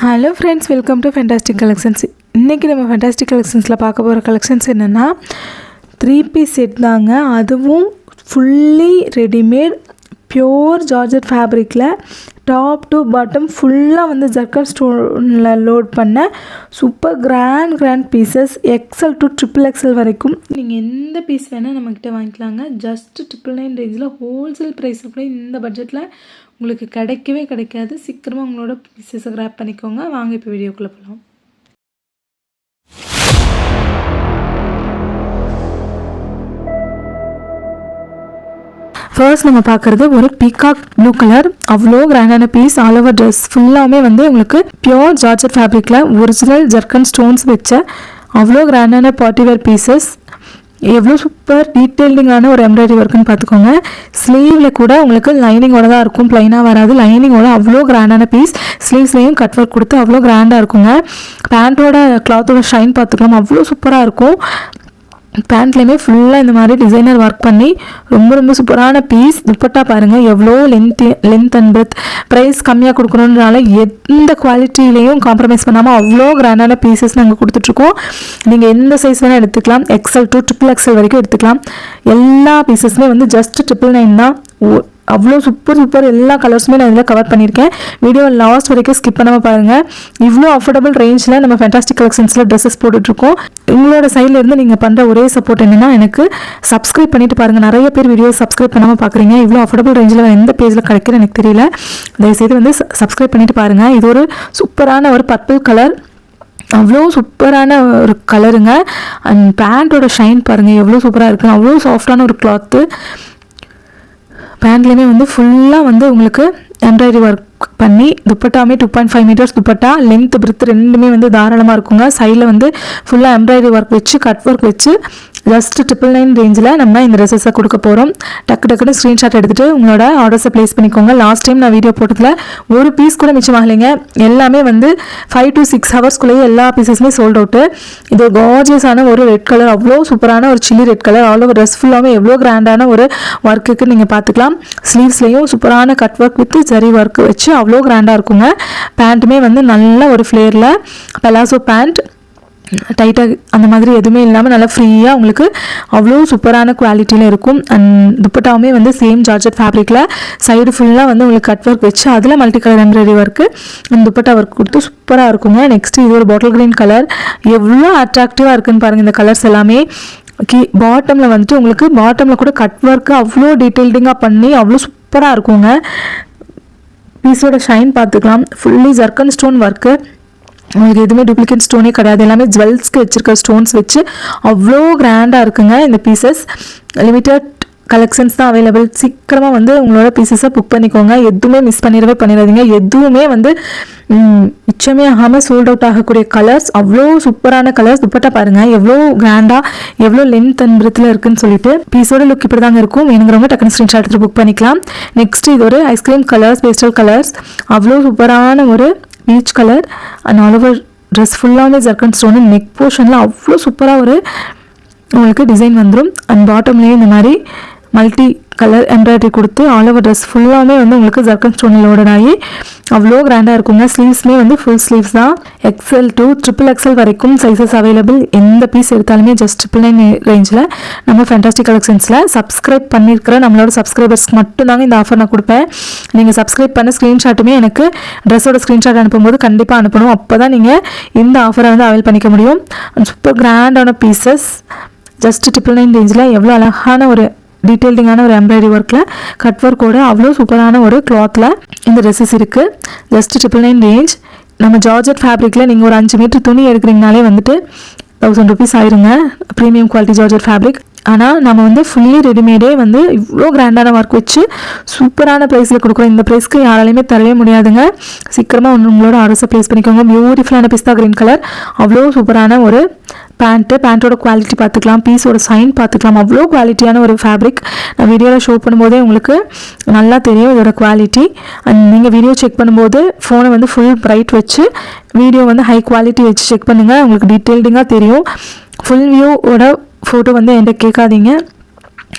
Hello friends, welcome to fantastic collections. இன்றைக்கி நம்ம fantastic கலெக்ஷன்ஸில் பார்க்க போகிற கலெக்ஷன்ஸ் என்னென்னா 3 பீஸ் செட் தாங்க. அதுவும் ஃபுல்லி ரெடிமேட் பியோர் ஜார்ஜெட் ஃபேப்ரிக்கில் டாப் டு பாட்டம் ஃபுல்லாக வந்து ஜர்க்கன் ஸ்டோனில் லோட் பண்ண super grand pieces. XL to XXL வரைக்கும் நீங்கள் எந்த பீஸ் வேணால் நம்மக்கிட்ட வாங்கிக்கலாங்க. ஜஸ்ட் 999 ரேஞ்சில் ஹோல்சேல் ப்ரைஸில் கூட இந்த பட்ஜெட்டில் உங்களுக்கு கிடைக்கவே கிடைக்காது. சீக்கிரமாக உங்களோட பீசஸை கிராப் பண்ணிக்கோங்க. வாங்க இப்போ வீடியோக்குள்ளே போகலாம். ஃபர்ஸ்ட் நம்ம பார்க்குறது ஒரு பீகாக் ப்ளூ கலர். அவ்வளோ கிராண்டான பீஸ். ஆல் ஓவர் ட்ரெஸ் ஃபுல்லாமே வந்து உங்களுக்கு பியோர் ஜார்ஜெட் ஃபேப்ரிக்கில் ஒரிஜினல் ஜர்க்கன் ஸ்டோன்ஸ் வச்ச அவ்வளோ கிராண்டான பார்ட்டிவேர் பீசஸ். எவ்வளோ சூப்பர் டீட்டெயில்டிங்கான ஒரு எம்ப்ராய்டரி ஒர்க்குன்னு பார்த்துக்கோங்க. ஸ்லீவில் கூட உங்களுக்கு லைனிங்கோட தான் இருக்கும், ப்ளைனாக வராது. லைனிங்கோட அவ்வளோ கிராண்டான பீஸ். ஸ்லீவ்ஸ்லேயும் கட் ஒர்க் கொடுத்து அவ்வளோ கிராண்டாக இருக்குங்க. பேண்ட்டோட கிளாத்தோட ஷைன் பார்த்துக்கலாம், அவ்வளோ சூப்பராக இருக்கும். பேண்ட்லேயுமே ஃபுல்லாக இந்த மாதிரி டிசைனர் ஒர்க் பண்ணி ரொம்ப சூப்பரான பீஸ். துப்பட்டா பாருங்கள் எவ்வளோ லென்த் அண்ட் பிரெத். ப்ரைஸ் கம்மியாக கொடுக்கணுன்றனால எந்த குவாலிட்டிலையும் காம்ப்ரமைஸ் பண்ணாமல் அவ்வளோ கிராண்டான பீசஸ் நாங்கள் கொடுத்துட்ருக்கோம். நீங்கள் எந்த சைஸ் வேணால் எடுத்துக்கலாம். XL to XXL வரைக்கும் எடுத்துக்கலாம். எல்லா பீசஸுமே வந்து ஜஸ்ட் 999 தான். அவ்வளோ சூப்பர் எல்லா கலர்ஸுமே நான் இதில் கவர் பண்ணியிருக்கேன். வீடியோ லாஸ்ட் வரைக்கும் ஸ்கிப் பண்ணாமல் பாருங்கள். இவ்வளோ அஃபோர்டபுள் ரேஞ்சில் நம்ம ஃபேண்டாஸ்டிக் கலெக்ஷன்ஸில் ட்ரெஸ்ஸஸ் போட்டுட்ருக்கோம். உங்களோட சைட்லேருந்து நீங்கள் பண்ணுற ஒரே சப்போர்ட் என்னென்னா எனக்கு சப்ஸ்கிரைப் பண்ணிவிட்டு பாருங்கள். நிறைய பேர் வீடியோ சப்ஸ்கிரைப் பண்ணாமல் பார்க்குறீங்க. இவ்வளோ அஃபோர்டபுள் ரேஞ்சில் எந்த பேஜில் கிடைக்குன்னு எனக்கு தெரியல. தயவுசெய்து வந்து சப்ஸ்கிரைப் பண்ணிவிட்டு பாருங்கள். இது ஒரு சூப்பரான ஒரு பர்பிள் கலர். அவ்வளோ சூப்பரான ஒரு கலருங்க. அண்ட் பேண்ட்டோட ஷைன் பாருங்கள் எவ்வளோ சூப்பராக இருக்குது. அவ்வளோ சாஃப்டான ஒரு கிளாத்து. பேண்ட்லேயுமே வந்து ஃபுல்லாக வந்து உங்களுக்கு எம்ப்ராய்டரி ஒர்க் பண்ணி துப்பட்டாமே 2.5 மீட்டர்ஸ் துப்பட்டா. லென்த் பிரெத் ரெண்டுமே வந்து தாராளமாக இருக்குங்க. சைடில் வந்து ஃபுல்லாக எம்ப்ராய்டரி ஒர்க் வச்சு கட் ஒர்க் வச்சு ஜஸ்ட் 999 ரேஞ்சில் நம்ம இந்த ட்ரெஸ்ஸஸை கொடுக்க போகிறோம். டக்குன்னு ஸ்க்ரீன்ஷாட் எடுத்துகிட்டு உங்களோட ஆர்டர்ஸை ப்ளேஸ் பண்ணிக்கோங்க. லாஸ்ட் டைம் நான் வீடியோ போட்டதில் ஒரு பீஸ் கூட மிச்சமாகலைங்க. எல்லாமே வந்து 5 to 6 ஹவர்ஸ்குள்ளேயே எல்லா பீசஸுமே சோல்ட் அவுட்டு. இது கார்ஜியஸான ஒரு ரெட் கலர், அவ்வளோ சூப்பரான ஒரு chilli red colour. All over dress ஃபுல்லாமே எவ்வளோ கிராண்டான ஒரு ஒர்க்குக்கு நீங்கள் பார்த்துக்கலாம். ஸ்லீவ்ஸ்லேயும் சூப்பரான cut work with zari work வச்சு அவ்வளோ கிராண்டாக இருக்குங்க. பேண்ட்டுமே வந்து நல்ல ஒரு ஃப்ளேரில் பலாசோ பேண்ட், டைட்டாக அந்த மாதிரி எதுவுமே இல்லாமல் நல்லா ஃப்ரீயாக உங்களுக்கு அவ்வளோ சூப்பரான குவாலிட்டியில் இருக்கும். அண்ட் துப்பட்டாவுமே வந்து சேம் ஜார்ஜெட் ஃபேப்ரிக்கில் சைடு ஃபுல்லாக வந்து உங்களுக்கு கட் ஒர்க் வச்சு அதில் மல்டி கலர் எம்ப்ராய்டரி ஒர்க்கு அந்த துப்பட்டா ஒர்க் கொடுத்து சூப்பராக இருக்குங்க. நெக்ஸ்ட் இது ஒரு பாட்டில் க்ரீன் கலர். எவ்வளோ அட்ராக்டிவாக இருக்குன்னு பாருங்கள். இந்த கலர்ஸ் எல்லாமே பாட்டமில் வந்துட்டு உங்களுக்கு பாட்டமில் கூட கட் ஒர்க்கு அவ்வளோ டீட்டெயில்டிங்காக பண்ணி அவ்வளோ சூப்பராக இருக்குங்க. பீஸோட ஷைன் பார்த்துக்கலாம். Fully ஜர்க்கன் stone work. உங்களுக்கு எதுவுமே டூப்ளிகேட் ஸ்டோனே கிடையாது. எல்லாமே ஜுவல்ஸ்க்கு வச்சுருக்க ஸ்டோன்ஸ் வச்சு அவ்வளோ கிராண்டாக இருக்குங்க. இந்த பீசஸ் லிமிட்டட் கலெக்ஷன்ஸ் தான் அவைலபிள். சீக்கிரமாக வந்து உங்களோட பீசஸை புக் பண்ணிக்கோங்க. எதுவுமே மிஸ் பண்ணிடாதீங்க. எதுவுமே வந்து மிச்சமே ஆகாமல் சோல்ட் அவுட் ஆகக்கூடிய கலர்ஸ். அவ்வளோ சூப்பரான கலர்ஸ். துப்பட்டா பாருங்கள் எவ்வளோ கிராண்டாக எவ்வளோ லென்த் அண்ட் பிரெத்தில் இருக்குன்னு சொல்லிட்டு. பீஸோட லுக் இப்படி தாங்க இருக்கும். வேணுங்கிறவங்க டக்குனு ஸ்க்ரீன்ஷாட் எடுத்து புக் பண்ணிக்கலாம். நெக்ஸ்ட் இது ஒரு ஐஸ்கிரீம் கலர்ஸ், பேஸ்டல் கலர்ஸ். அவ்வளோ சூப்பரான ஒரு peach colour. And all over dress ஃபுல்லாகவே ஜர்க்கன் ஸ்டோனு. நெக் போர்ஷனில் அவ்வளோ சூப்பராக ஒரு உங்களுக்கு டிசைன் வந்துடும். அண்ட் பாட்டம்லேயே இந்த மாதிரி மல்டி கலர் எம்ப்ராய்டரி கொடுத்து ஆல் ஓவர் ட்ரெஸ் ஃபுல்லாகவே வந்து உங்களுக்கு ஜர்க்கன் ஸ்டோனில் லோடட் ஆகி அவ்வளோ கிராண்டாக இருக்குங்க. ஸ்லீவ்ஸ்மே வந்து ஃபுல் ஸ்லீவ்ஸ் தான். XL to XXL வரைக்கும் சைஸஸ் அவைலபிள். எந்த பீஸ் எடுத்தாலுமே ஜஸ்ட் 999 ரேஞ்சில் நம்ம ஃபேண்டாஸ்டிக் கலெக்ஷன்ஸில் சப்ஸ்கிரைப் பண்ணியிருக்கிற நம்மளோட சப்ஸ்கிரைபர்ஸ்க்கு மட்டும்தாங்க இந்த ஆஃபர் நான் கொடுப்பேன். நீங்கள் சப்ஸ்கிரைப் பண்ண ஸ்க்ரீன்ஷாட்டுமே எனக்கு ட்ரெஸ்ஸோட ஸ்க்ரீன்ஷாட் அனுப்பும்போது கண்டிப்பாக அனுப்பணும். அப்போ தான் நீங்கள் இந்த ஆஃபரை வந்து அவைல் பண்ணிக்க முடியும். சூப்பர் கிராண்டான பீசஸ் ஜஸ்ட் 999 ரேஞ்சில் எவ்வளோ அழகான ஒரு டீட்டெயில்டிங்கான ஒரு எம்ப்ராய்டரி ஒர்க்கில் கட் ஒர்க்கோட அவ்வளோ சூப்பரான ஒரு கிளாத்தில் இந்த ட்ரெஸ்ஸஸ் இருக்குது. Just 999 range. நம்ம ஜார்ஜெட் ஃபேப்ரிக்கில் நீங்கள் ஒரு 5 மீட்டர் துணி எடுக்கிறீங்கனாலே வந்துட்டு 1000 rupees ஆயிருங்க. Premium quality georgette fabric. ஆனால் நம்ம வந்து ஃபுல்லி ரெடிமேடே வந்து இவ்வளோ கிராண்டான ஒர்க் வச்சு சூப்பரான ப்ரைஸில் கொடுக்குறோம். இந்த ப்ரைஸ்க்கு யாராலையுமே தரவே முடியாதுங்க. சீக்கிரமாக உங்களோட ஆர்டர்ஸை ப்ளேஸ் பண்ணிக்கோங்க. பியூட்டிஃபுல்லான பிஸ்தா க்ரீன் கலர். அவ்வளோ சூப்பரான ஒரு பேண்ட்டோட குவாலிட்டி பார்த்துக்கலாம். பீஸோட சைன் பார்த்துக்கலாம். அவ்வளோ குவாலிட்டியான ஒரு ஃபேப்ரிக். நான் வீடியோவில் ஷோ பண்ணும்போதே உங்களுக்கு நல்லா தெரியும் இதோட குவாலிட்டி. அண்ட் நீங்கள் வீடியோ செக் பண்ணும்போது ஃபோனை வந்து ஃபுல் பிரைட் வச்சு வீடியோ வந்து ஹை குவாலிட்டி வச்சு செக் பண்ணுங்கள். உங்களுக்கு டீட்டெயில்டிங்காக தெரியும். ஃபுல் வியூவோட ஃபோட்டோ வந்து என்கிட்ட கேட்காதீங்க.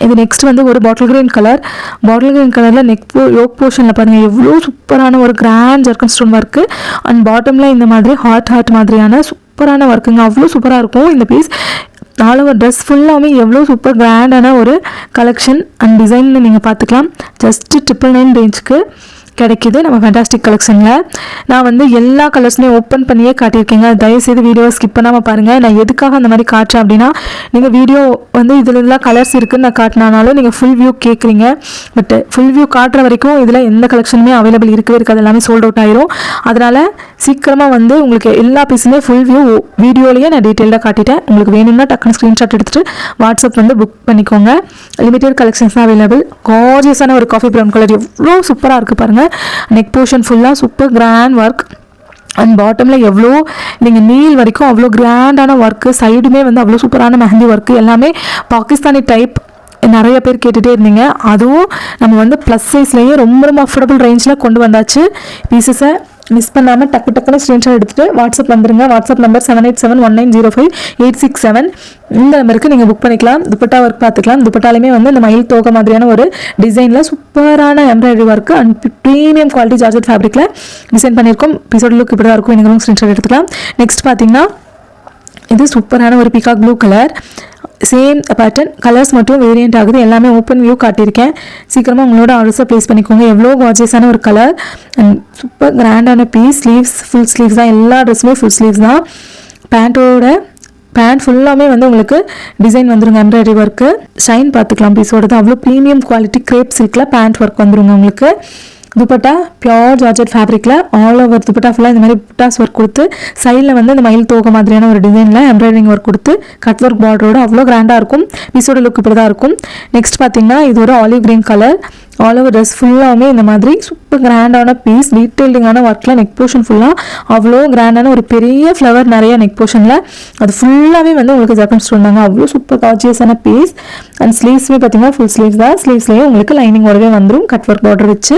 இது நெக்ஸ்ட் வந்து ஒரு பாட்டில் கிரீன் கலரில் யோக் போர்ஷனில் பாருங்கள் எவ்வளோ சூப்பரான ஒரு grand zircon stone work. And பாட்டமில் இந்த மாதிரி ஹார்ட் மாதிரியான சூப்பரான ஒர்க்குங்க. அவ்வளோ சூப்பராக இருக்கும் இந்த பீஸ். ஆல் ஓவர் ட்ரெஸ் ஃபுல்லாகவே எவ்வளோ சூப்பர் கிராண்டான ஒரு கலெக்ஷன் அண்ட் டிசைன்னு நீங்கள் பார்த்துக்கலாம். ஜஸ்ட் 999 ரேஞ்சுக்கு கிடைக்கிது நம்ம ஃபேண்டாஸ்டிக் கலெக்ஷனில். நான் வந்து எல்லா கலர்ஸுமே ஓப்பன் பண்ணியே காட்டியிருக்கேங்க. தயவுசெய்து வீடியோவை ஸ்கிப் பண்ணாமல் பாருங்கள். நான் எதுக்காக அந்த மாதிரி காட்டுறேன் அப்படின்னா, நீங்கள் வீடியோ வந்து இதில் எல்லாம் கலர்ஸ் இருக்குதுன்னு நான் காட்டினாலும் நீங்கள் ஃபுல் வியூ கேட்குறீங்க. பட் ஃபுல் வியூ காட்டுற வரைக்கும் இதில் எந்த கலெக்ஷனுமே அவைலபிள் இருக்கவே இருக்காது, எல்லாமே சோல்ட் அவுட் ஆயிரும். அதனால் சீக்கிரமாக வந்து உங்களுக்கு எல்லா பீஸுமே ஃபுல் வியூ வீடியோலேயே நான் டீட்டெயிலாக காட்டிட்டேன். உங்களுக்கு வேணும்னா டக்குன்னு ஸ்க்ரீன்ஷாட் எடுத்துகிட்டு வாட்ஸ்அப் வந்து புக் பண்ணிக்கோங்க. லிமிடெட் கலெக்ஷன்ஸ் தான் அவைலபிள். கார்ஜியஸான ஒரு காஃபி ப்ரௌன் கலர் எவ்வளோ சூப்பராக இருக்குது பாருங்கள். நெக் போர்ஷன் ஃபுல்லாக சூப்பர் கிராண்ட் ஒர்க் அண்ட் பாட்டமில் எவ்வளோ நீங்கள் நீல் வரைக்கும் அவ்வளோ கிராண்டான ஒர்க்கு. சைடுமே வந்து அவ்வளோ சூப்பரான மெஹந்தி ஒர்க்கு. எல்லாமே பாகிஸ்தானி டைப் நிறைய பேர் கேட்டுகிட்டே இருந்தீங்க. அதுவும் நம்ம வந்து ப்ளஸ் சைஸ்லேயே ரொம்ப அஃபோர்டபுள் ரேஞ்சில் கொண்டு வந்தாச்சு. பீசஸை மிஸ் பண்ணாமல் டக்குன்னு ஸ்க்ரீன்ஷாட் எடுத்துகிட்டு வாட்ஸ்அப் வந்துருங்க. WhatsApp number 7871905867. இந்த நம்பருக்கு நீங்கள் புக் பண்ணிக்கலாம். துப்பட்டா ஒர்க் பார்த்துக்கலாம். துப்பட்டாலுமே வந்து இந்த மயில் தோகை மாதிரியான ஒரு டிசைனில் சூப்பரான embroidery work and premium quality georgette ஃபேப்ரிக்கில் டிசைன் பண்ணியிருக்கோம். பீஸோட லுக் இப்படி தான் இருக்கும். நீங்களும் ஸ்க்ரீன்ஷாட் எடுத்துக்கலாம். நெக்ஸ்ட் பார்த்தீங்கன்னா இது சூப்பரான ஒரு peacock blue colour. Same pattern, colours மட்டும் வேரியண்ட் ஆகுது. எல்லாமே ஓப்பன் வியூ காட்டியிருக்கேன். சீக்கிரமாக உங்களோட ஆர்டர்ஸை ப்ளேஸ் பண்ணிக்கோங்க. எவ்வளோ கார்ஜியஸான ஒரு கலர் அண்ட் சூப்பர் கிராண்டான பீஸ். ஸ்லீவ்ஸ் ஃபுல் ஸ்லீவ்ஸ் தான். எல்லா ட்ரெஸ்ஸுமே ஃபுல் ஸ்லீவ்ஸ் தான். பேண்ட் ஃபுல்லாமே வந்து உங்களுக்கு டிசைன் வந்துருங்க. எம்ப்ராய்டரி ஒர்க்கு ஷைன் பார்த்துக்கலாம். பீஸோட தான் அவ்வளோ ப்ரீமியம் குவாலிட்டி கிரேப் சில்கில் பேண்ட் ஒர்க் வந்துருங்க உங்களுக்கு. துப்பட்டா பியோர் ஜார்ஜெட் ஃபேப்ரிக்கில் ஆல் ஓவர் துப்பட்டா ஃபுல்லாக இந்த மாதிரி புட்டாஸ் ஒர்க் கொடுத்து சைடில் வந்து இந்த மயில் தோகை மாதிரியான ஒரு டிசைனில் எம்ப்ராய்டரிங் ஒர்க் கொடுத்து கட் ஒர்க் பார்டரோட அவ்வளோ கிராண்டாக இருக்கும். பீஸோட லுக் இப்படி தான் இருக்கும். நெக்ஸ்ட் பார்த்தீங்கன்னா இது ஒரு olive green colour. All over dress ஃபுல்லாகவே இந்த மாதிரி சூப்பர் கிராண்டான பீஸ். டீட்டெயிலிங்கான ஒர்க்கில் நெக் போர்ஷன் ஃபுல்லாக அவ்வளோ கிராண்டான ஒரு பெரிய ஃப்ளவர் நிறைய நெக் போர்ஷனில் அது ஃபுல்லாகவே வந்து உங்களுக்கு ஜர்க்கன் ஸ்டோன் தாங்க. அவ்வளோ சூப்பர் கார்ஜியஸான பீஸ். அண்ட் ஸ்லீவ்ஸுமே பார்த்தீங்கன்னா ஃபுல் ஸ்லீவ்ஸ் தான். ஸ்லீவ்ஸ்லேயே உங்களுக்கு லைனிங்கோடவே வந்துடும் கட் ஒர்க் பார்டர் வச்சு.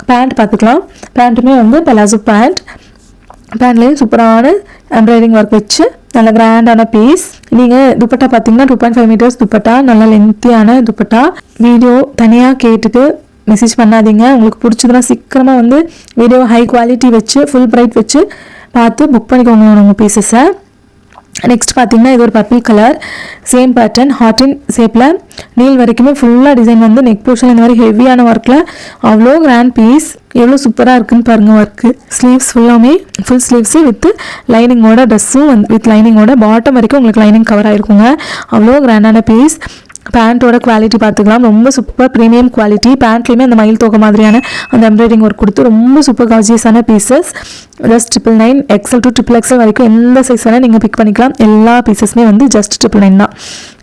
பேண்ட் பார்த்துக்கலாம். பேண்ட்டுமே வந்து பலாசோ பேண்ட்லேயும் சூப்பரான எம்ப்ராய்டிங் ஒர்க் வச்சு நல்ல கிராண்டான பீஸ். நீங்கள் துப்பட்டா பார்த்தீங்கன்னா 2.5 மீட்டர்ஸ் துப்பட்டா, நல்ல லென்த்தியான துப்பட்டா. வீடியோ தனியாக கேட்டுட்டு மெசேஜ் பண்ணாதீங்க. உங்களுக்கு பிடிச்சதுன்னா சீக்கிரமாக வந்து வீடியோ ஹை குவாலிட்டி வச்சு ஃபுல் பிரைட் வச்சு பார்த்து புக் பண்ணிக்கோங்க உங்கள் பீசஸை. நெக்ஸ்ட் பார்த்தீங்கன்னா இது ஒரு purple colour. Same pattern heart ஷேப்பில் நீல் வரைக்குமே ஃபுல்லாக டிசைன் வந்து நெக் போர்ஷன் இந்த மாதிரி ஹெவியான ஒர்க்கில் அவ்வளோ கிராண்ட் பீஸ். எவ்வளோ சூப்பராக இருக்குன்னு பாருங்கள் ஒர்க்கு. ஸ்லீவ்ஸ் ஃபுல்லாமே ஃபுல் ஸ்லீவ்ஸு வித் லைனிங்கோட ட்ரெஸ்ஸும் வந்து வித் லைனிங்கோட பாட்டம் வரைக்கும் உங்களுக்கு லைனிங் கவர் ஆகிருக்குங்க. அவ்வளோ கிராண்டான பீஸ். பேண்ட்டோட குவாலிட்டி பார்த்துக்கலாம். ரொம்ப சூப்பர் ப்ரீமியம் குவாலிட்டி. பேண்ட்லேயுமே அந்த மயில் தோகை மாதிரியான அந்த எம்ப்ராய்டிங் ஒர்க் கொடுத்து ரொம்ப சூப்பர் கார்ஜியஸான pieces. Just 999 XL to XXL வரைக்கும் எந்த சைஸ் வேணால் நீங்கள் பிக் பண்ணிக்கலாம். எல்லா பீசஸுமே வந்து ஜஸ்ட் 999 தான்.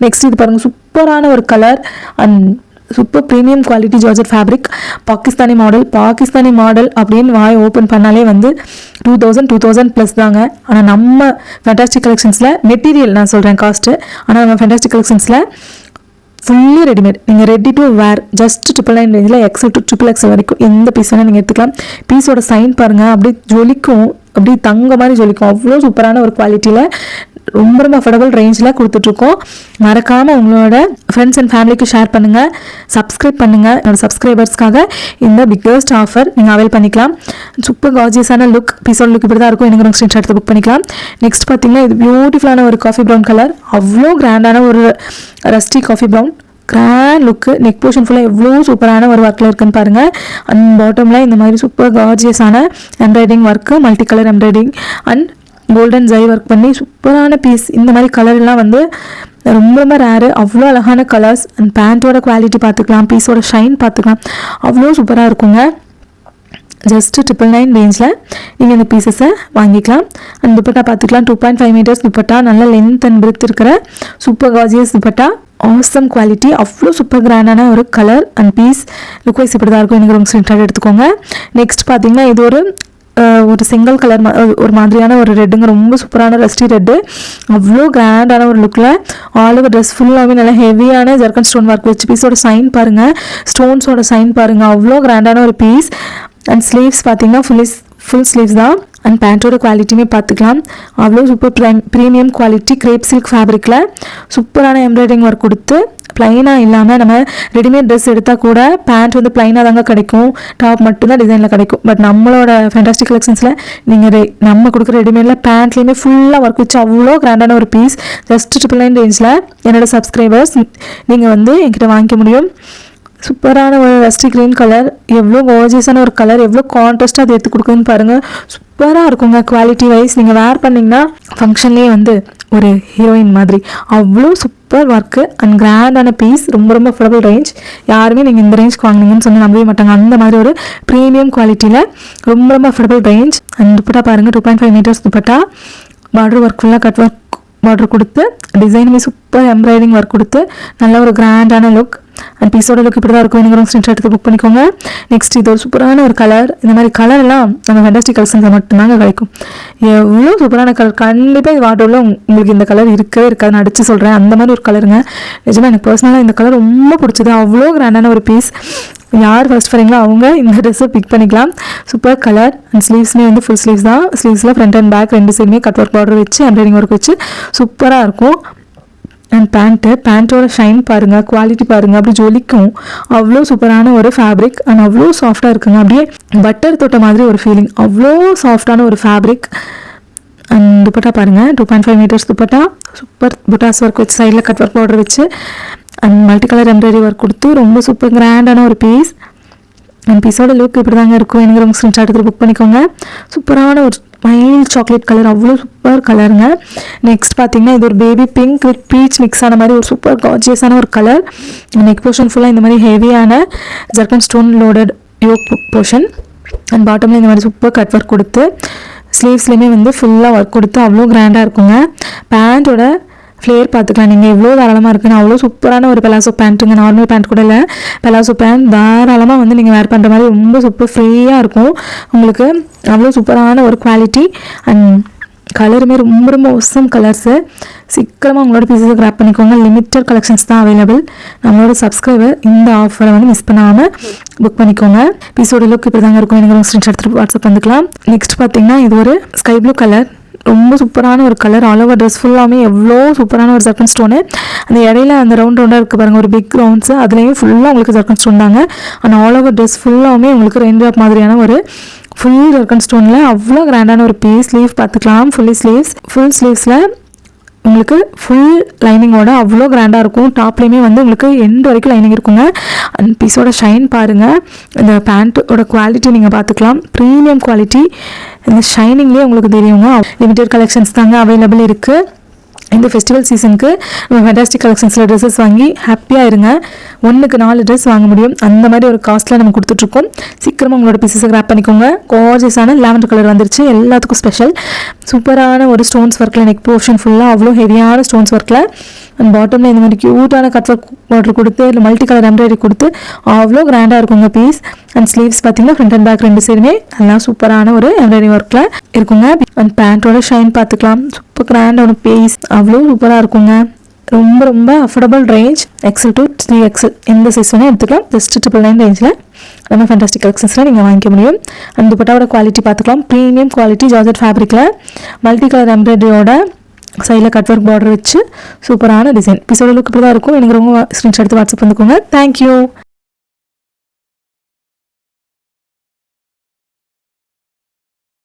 நெக்ஸ்ட் இது பாருங்கள், சூப்பரான ஒரு colour and super premium quality georgette fabric. Pakistani model அப்படின்னு வாய் ஓப்பன் பண்ணாலே வந்து 2000 ப்ளஸ் தாங்க. ஆனால் நம்ம ஃபேண்டாஸ்டிக் கலெக்ஷன்ஸில் மெட்டீரியல் நான் சொல்கிறேன் காஸ்ட்டு. ஆனால் நம்ம ஃபேண்டாஸ்டிக் கலெக்ஷன்ஸில் ஃபுல்லி ரெடிமேட். நீங்கள் ரெடி டு வேர் ஜஸ்ட் 999 ரேஞ்சில் XL to XXL வரைக்கும் எந்த பீஸ் வேணால் நீங்கள் எடுத்துக்கலாம். பீஸோட சைன் பாருங்கள், அப்படியே ஜொலிக்கும், அப்படியே தங்க மாதிரி ஜொலிக்கும். அவ்வளோ சூப்பரான ஒரு குவாலிட்டியில் ரொம்ப அஃபோர்டபுள் ரேஞ்சில் கொடுத்துட்ருக்கோம். மறக்காமல் உங்களோட ஃப்ரெண்ட்ஸ் அண்ட் ஃபேமிலிக்கு ஷேர் பண்ணுங்கள், சப்ஸ்கிரைப் பண்ணுங்கள். என்னோட சப்ஸ்கிரைபர்ஸ்க்காக இந்த பிக்கஸ்ட் ஆஃபர் நீங்கள் அவைல் பண்ணிக்கலாம். சூப்பர் கார்ஜியஸான லுக். பீஸோட லுக் இப்படி தான் இருக்கும். எனக்கு ஸ்க்ரீன்ஷாட் எடுத்து புக் பண்ணிக்கலாம். நெக்ஸ்ட் பார்த்தீங்கன்னா இது பியூட்டிஃபுல்லான ஒரு காஃபி ப்ரௌன் கலர். அவ்வளோ கிராண்டான ஒரு rusty coffee brown grand look. Neck portion ஃபுல்லாக எவ்வளோ சூப்பரான ஒரு ஒர்க்கில் இருக்குன்னு பாருங்கள். அண்ட் பாட்டமில் இந்த மாதிரி சூப்பர் கார்ஜியஸான embroidering work, multi colour embroidering and golden ஜை ஒர்க் பண்ணி சூப்பரான பீஸ். இந்த மாதிரி கலர்லாம் வந்து ரொம்ப ரேரு. அவ்வளோ அழகான கலர்ஸ். அண்ட் பேண்ட்டோட குவாலிட்டி பார்த்துக்கலாம், பீஸோட ஷைன் பார்த்துக்கலாம். அவ்வளோ சூப்பராக இருக்குங்க. ஜஸ்ட் 999 ரேஞ்சில் நீங்கள் இந்த பீசஸை வாங்கிக்கலாம். அண்ட் துப்பட்டா பார்த்துக்கலாம். 2.5 மீட்டர்ஸ் துப்பட்டா, நல்ல லென்த் அண்ட் பிரெத் இருக்கிற super gorgeous dupatta. Awesome quality. அவ்வளோ சூப்பர் கிராண்டான ஒரு colour and piece. Look wise இப்படி தான் இருக்கும். எனக்கு ரொம்ப ஸ்க்ரீன்ஷாட் எடுத்துக்கோங்க. நெக்ஸ்ட் பார்த்தீங்கன்னா இது ஒரு சிங்கிள் கலர் ஒரு மாதிரியான ஒரு ரெட்டுங்க. ரொம்ப சூப்பரான ரஸ்டி ரெட்டு. அவ்வளோ கிராண்டான ஒரு லுக்கில் ஆல் ஓவர் ட்ரெஸ் ஃபுல்லாகவே நல்லா ஹெவியான ஜர்க்கன் ஸ்டோன் ஒர்க் வச்சு பீஸோட சைன் பாருங்கள், ஸ்டோன்ஸோட சைன் பாருங்கள். அவ்வளோ கிராண்டான ஒரு பீஸ். அண்ட் ஸ்லீவ்ஸ் பார்த்தீங்கன்னா ஃபுல் ஸ்லீவ்ஸ் தான். அண்ட் பேண்ட்டோட குவாலிட்டியுமே பார்த்துக்கலாம். அவ்வளோ super premium quality crepe silk ஃபேப்ரிக்கில் சூப்பரான எம்ப்ராய்டரிங் ஒர்க் கொடுத்து ப்ளைனாக இல்லாமல் நம்ம ரெடிமேட் ட்ரெஸ் எடுத்தால் கூட பேண்ட் வந்து ப்ளைனாக தாங்க கிடைக்கும், டாப் மட்டும்தான் டிசைனில் கிடைக்கும். பட் நம்மளோட ஃபேண்டாஸ்டிக் கலெக்ஷன்ஸில் நீங்கள் நம்ம கொடுக்குற ரெடிமேடில் பேண்ட்லேயுமே ஃபுல்லாக ஒர்க் வச்சு அவ்வளோ கிராண்டான ஒரு பீஸ் ஜஸ்ட் 999 ரேஞ்சில் என்னோடய சப்ஸ்கிரைபர்ஸ் நீங்கள் வந்து என்கிட்ட வாங்கிக்க முடியும். சூப்பரான ஒரு ரஸ்டி க்ரீன் கலர், எவ்வளோ கார்ஜியஸான ஒரு கலர், எவ்வளோ கான்ட்ராஸ்ட்டாக அது எடுத்து கொடுக்குதுன்னு பாருங்கள். சூப்பராக இருக்குங்க குவாலிட்டி வைஸ். நீங்கள் வேர் பண்ணிங்கன்னா ஃபங்க்ஷன்லேயே வந்து ஒரு ஹீரோயின் மாதிரி அவ்வளோ சூப்பர் ஒர்க்கு அண்ட் கிராண்டான பீஸ். ரொம்ப ரொம்ப அஃபோர்டபுள் ரேஞ்ச். யாருமே நீங்கள் இந்த ரேஞ்சுக்கு வாங்கினீங்கன்னு சொன்னால் நம்பவே மாட்டாங்க. அந்த மாதிரி ஒரு ப்ரீமியம் குவாலிட்டியில் ரொம்ப ரொம்ப அஃபோர்டபுள் ரேஞ்ச். அண்ட் துப்பட்டா பாருங்கள், 2.5 மீட்டர்ஸ் துப்பட்டா, பார்டர் ஒர்க் ஃபுல்லாக கட் ஒர்க் பார்டர் கொடுத்து டிசைனுமே சூப்பர் எம்ப்ராய்டிங் ஒர்க் கொடுத்து நல்ல ஒரு கிராண்டான லுக். அண்ட் பீஸோட லுக் இப்படி தான் இருக்கும். நீங்கள் ஸ்க்ரீன்ஷாட் எடுத்து புக் பண்ணிக்கோங்க. நெக்ஸ்ட் இது ஒரு சூப்பரான ஒரு கலர். இந்த மாதிரி கலர் எல்லாம் நம்ம ஃபேண்டாஸ்டிக் கலெக்ஷன்ஸில் மட்டும்தாங்க கிடைக்கும். எவ்வளோ சூப்பரான கலர். கண்டிப்பாக இது வார்ட்ரோபில் உங்களுக்கு இந்த கலர் இருக்கவே இருக்காது, நான் அடித்து சொல்கிறேன். அந்த மாதிரி ஒரு கலருங்க. நிஜமாக எனக்கு பர்சனலாக இந்த கலர் ரொம்ப பிடிச்சது. அவ்வளோ கிராண்டான ஒரு பீஸ். யார் ஃபர்ஸ்ட் வரீங்களோ அவங்க இந்த ட்ரெஸ்ஸை பிக் பண்ணிக்கலாம். Super colour. அண்ட் ஸ்லீவ்ஸ்மே வந்து ஃபுல் ஸ்லீவ்ஸ் தான். ஸ்லீவ்ஸில் ஃப்ரண்ட் அண்ட் பேக் ரெண்டு சைடுமே கட் ஒர்க் பார்டர் வச்சு எம்ப்ராய்டிங் ஒர்க் வச்சு சூப்பராக இருக்கும். அண்ட் பேண்ட்டோட ஷைன் பாருங்கள், குவாலிட்டி பாருங்கள், அப்படி ஜொலிக்கும். அவ்வளோ சூப்பரான ஒரு ஃபேப்ரிக் அண்ட் அவ்வளோ சாஃப்டாக இருக்குங்க. அப்படியே பட்டர் தொட்ட மாதிரி ஒரு ஃபீலிங். அவ்வளோ சாஃப்டான ஒரு ஃபேப்ரிக். அண்ட் துப்பட்டா பாருங்கள், 2.5 மீட்டர்ஸ் துப்பட்டா, சூப்பர் புட்டாஸ் ஒர்க் வச்சு சைடில் கட் ஒர்க் பார்டர் வச்சு and multi colour embroidery work கொடுத்து ரொம்ப சூப்பர் கிராண்டான ஒரு பீஸ். அண்ட் பீஸோட லுக் இப்படி தாங்க இருக்கும். எனக்கு ஸ்க்ரீன்ஷாட் எடுத்து புக் பண்ணிக்கோங்க. சூப்பரான ஒரு மைல்ட் சாக்லேட் கலர், அவ்வளோ சூப்பர் கலருங்க. நெக்ஸ்ட் பார்த்தீங்கன்னா இது ஒரு baby pink with beach mix ஆன மாதிரி ஒரு சூப்பர் கார்ஜியஸான ஒரு கலர். நெக் போர்ஷன் ஃபுல்லாக இந்த மாதிரி ஹெவியான zircon stone loaded yoke portion and பாட்டமில் இந்த மாதிரி சூப்பர் கட் ஒர்க் கொடுத்து ஸ்லீவ்ஸ்லேயுமே வந்து ஃபுல்லாக ஒர்க் கொடுத்து அவ்வளோ கிராண்டாக இருக்குங்க. பேண்ட்டோட ஃப்ளேர் பார்த்துக்கலாம் நீங்கள் எவ்வளோ தாராளமாக இருக்குன்னு. அவ்வளோ சூப்பரான ஒரு பெலாசோ பேண்ட்டுங்க. நார்மல் பேண்ட் கூட இல்லை, பெலாசோ பேண்ட் தாராளமாக வந்து நீங்கள் வேர் பண்ணுற மாதிரி ரொம்ப சூப்பர் ஃப்ரீயாக இருக்கும் உங்களுக்கு. அவ்வளோ சூப்பரான ஒரு குவாலிட்டி அண்ட் கலருமே ரொம்ப ரொம்ப ஒசம் கலர்ஸு. சீக்கிரமாக உங்களோட பீஸஸை கிராப் பண்ணிக்கோங்க. லிமிட்டட் கலெக்ஷன்ஸ் தான் அவைலபிள். நம்மளோட சப்ஸ்கிரைபர் இந்த ஆஃபரை வந்து மிஸ் பண்ணாமல் புக் பண்ணிக்கோங்க. பீஸோட லுக் இப்படி தாங்க இருக்கும். எனக்கு ஸ்க்ரீன்ஷாட் எடுத்து வாட்ஸ்அப் பண்ணிக்கலாம். நெக்ஸ்ட் பார்த்தீங்கன்னா இது ஒரு ஸ்கை ப்ளூ கலர், ரொம்ப சூப்பரான ஒரு கலர். ஆல் ஓவர் ட்ரெஸ் ஃபுல்லாமே எவ்வளோ சூப்பரான ஒரு ஜர்கன் ஸ்டோனு. அந்த இடையில அந்த ரவுண்டாக இருக்குது பாருங்கள், ஒரு பிக் ரவுண்ட்ஸு, அதுலேயும் ஃபுல்லாக உங்களுக்கு ஜர்கன் ஸ்டோன் தாங்க. அந்த ஆல் ஓவர் ட்ரெஸ் ஃபுல்லாமே உங்களுக்கு ரெயின் ட்ராப் மாதிரியான ஒரு ஃபுல் ஜர்கன் ஸ்டோனில் அவ்வளோ கிராண்டான ஒரு பீஸ். ஸ்லீவ் பார்த்துக்கலாம், ஃபுல் ஸ்லீவ்ஸில் உங்களுக்கு ஃபுல் லைனிங்கோட அவ்வளோ கிராண்டாக இருக்கும். டாப்லேயுமே வந்து உங்களுக்கு எண்ட் வரைக்கும் லைனிங் இருக்குங்க. அண்ட் பீஸோட ஷைன் பாருங்கள். இந்த பேண்ட்டோட குவாலிட்டி நீங்கள் பார்த்துக்கலாம், ப்ரீமியம் குவாலிட்டி. இந்த ஷைனிங்லேயே உங்களுக்கு தெரியுங்க. லிமிடெட் கலெக்ஷன்ஸ் தாங்க அவைலபிள் இருக்குது. இந்த ஃபெஸ்டிவல் சீசனுக்கு நம்ம ஃபேண்டாஸ்டிக் கலெக்ஷன்ஸில் ட்ரெஸ்ஸஸ் வாங்கி ஹாப்பியாக இருங்க. 1க்கு 4 ட்ரெஸ் வாங்க முடியும், அந்த மாதிரி ஒரு காஸ்ட்டில் நம்ம கொடுத்துட்ருக்கோம். சீக்கிரமாக உங்களோட பீஸஸை கிராப் பண்ணிக்கோங்க. கார்ஜியஸான லாவெண்டர் கலர் வந்துருச்சு, எல்லாத்துக்கும் ஸ்பெஷல். சூப்பரான ஒரு ஸ்டோன்ஸ் ஒர்க்கில் நெக் போர்ஷன் ஃபுல்லாக அவ்வளோ ஹெவியான ஸ்டோன்ஸ் ஒர்க்கில் அண்ட் பாட்டமில் இந்த மாதிரி க்யூட்டான கட் ஒர்க் பார்டர் கொடுத்து இல்லை மல்டி கலர் எம்ப்ராய்டரி கொடுத்து அவ்வளோ கிராண்டாக இருக்குங்க பீஸ். அண்ட் ஸ்லீவ்ஸ் பார்த்தீங்கன்னா ஃப்ரண்ட் அண்ட் பேக் ரெண்டு சைடுமே நல்லா சூப்பரான ஒரு எம்ப்ராய்டரி ஒர்க்கில் இருக்குங்க. அண்ட் பேண்ட்டோட ஷைன் பார்த்துக்கலாம், சூப்பர் கிராண்டான பீஸ், அவ்வளோ சூப்பராக இருக்குங்க. ரொம்ப ரொம்ப affordable range. XL to 3XL எந்த சைஸ் வேணால் எடுத்துக்கலாம். ஜஸ்ட் 999 ரேஞ்சில் நம்ம ஃபேண்டாஸ்டிக் கலெக்ஷன்ஸில் நீங்கள் வாங்கிக்க முடியும். அந்த துப்பட்டாவோட குவாலிட்டி பார்த்துக்கலாம், ப்ரீமியம் குவாலிட்டி ஜார்ஜெட் ஃபேப்ரிக்கில் மல்டி கலர் எம்ப்ராய்டரியோட சைடில் கட் ஒர்க் பார்டர் வச்சு சூப்பரான டிசைன். பீஸோட லுக் இப்படி தான் இருக்கும். எனக்கு ரொம்ப ஸ்க்ரீன்ஷாட் எடுத்து வாட்ஸ்அப் பண்ணிக்கோங்க. தேங்க்யூ.